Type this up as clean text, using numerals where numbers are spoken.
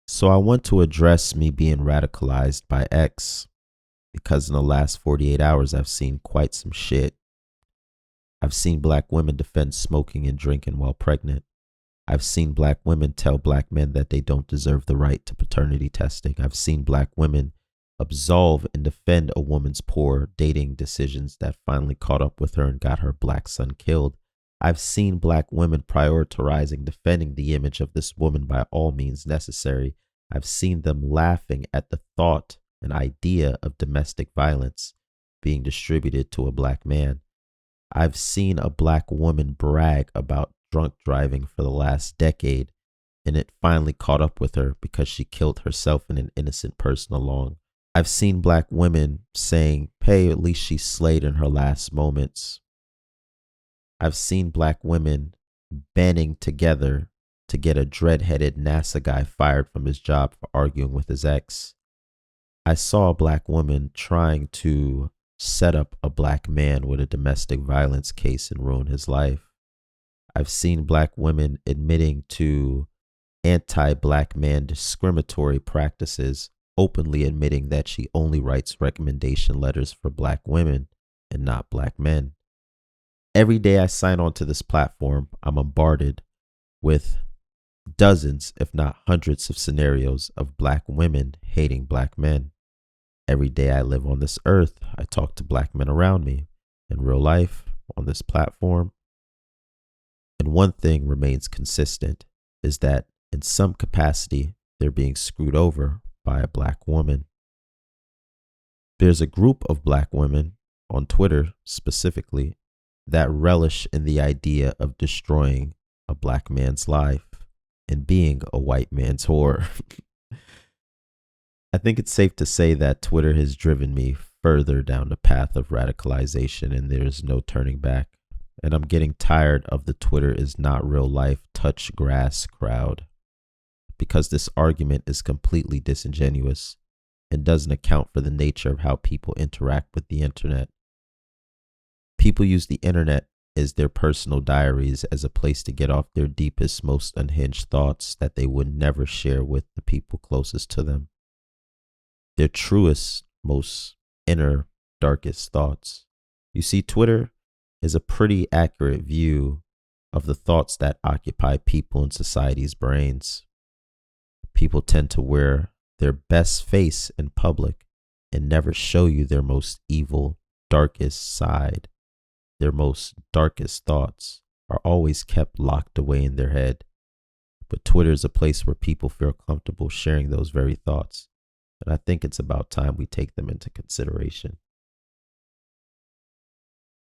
So I want to address me being radicalized by X because in the last 48 hours, I've seen quite some shit. I've seen black women defend smoking and drinking while pregnant. I've seen black women tell black men that they don't deserve the right to paternity testing. I've seen black women absolve and defend a woman's poor dating decisions that finally caught up with her and got her black son killed. I've seen black women prioritizing defending the image of this woman by all means necessary. I've seen them laughing at the thought and idea of domestic violence being distributed to a black man. I've seen a black woman brag about drunk driving for the last decade, and it finally caught up with her because she killed herself and an innocent person along. I've seen black women saying, hey, at least she slayed in her last moments. I've seen black women banding together to get a dread-headed NASA guy fired from his job for arguing with his ex. I saw a black woman trying to set up a black man with a domestic violence case and ruin his life. I've seen black women admitting to anti-black man discriminatory practices, openly admitting that she only writes recommendation letters for black women and not black men. Every day I sign on to this platform, I'm bombarded with dozens, if not hundreds, of scenarios of black women hating black men. Every day I live on this earth, I talk to black men around me in real life, on this platform. And one thing remains consistent is that in some capacity, they're being screwed over by a black woman. There's a group of black women on Twitter specifically that relish in the idea of destroying a black man's life and being a white man's whore. I think it's safe to say that Twitter has driven me further down the path of radicalization, and there's no turning back. And I'm getting tired of the Twitter is not real life touch grass crowd, because this argument is completely disingenuous and doesn't account for the nature of how people interact with the internet. People use the internet as their personal diaries, as a place to get off their deepest, most unhinged thoughts that they would never share with the people closest to them. Their truest, most inner, darkest thoughts. You see, Twitter is a pretty accurate view of the thoughts that occupy people in society's brains. People tend to wear their best face in public and never show you their most evil, darkest side. Their most darkest thoughts are always kept locked away in their head. But Twitter is a place where people feel comfortable sharing those very thoughts. And I think it's about time we take them into consideration.